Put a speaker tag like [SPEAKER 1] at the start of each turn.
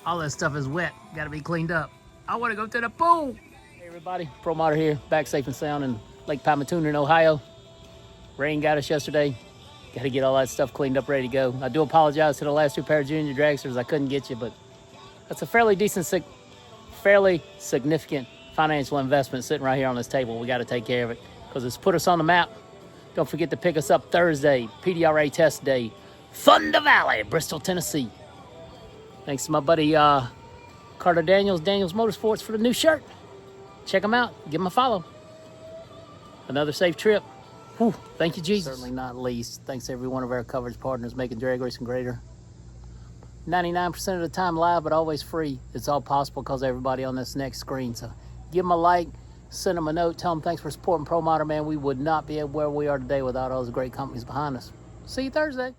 [SPEAKER 1] All that stuff is wet. Got to be cleaned up. I want to go to the pool. Hey everybody, Pro Modder here, back safe and sound in Lake Palmatuna in Ohio. Rain got us yesterday. Got to get all that stuff cleaned up, ready to go. I do apologize to the last two pair of junior dragsters. I couldn't get you, but that's a fairly significant financial investment sitting right here on this table. We got to take care of it because it's put us on the map. Don't forget to pick us up Thursday, PDRA test day, Thunder Valley, Bristol, Tennessee. Thanks to my buddy Carter Daniels Motorsports for the new shirt. Check them out. Give them a follow. Another safe trip. Whew, thank you, Jesus. Certainly not least, thanks to every one of our coverage partners making drag racing greater. 99% of the time live, but always free. It's all possible because of everybody on this next screen. So give them a like, send them a note, tell them thanks for supporting Pro Modder, man. We would not be where we are today without all those great companies behind us. See you Thursday.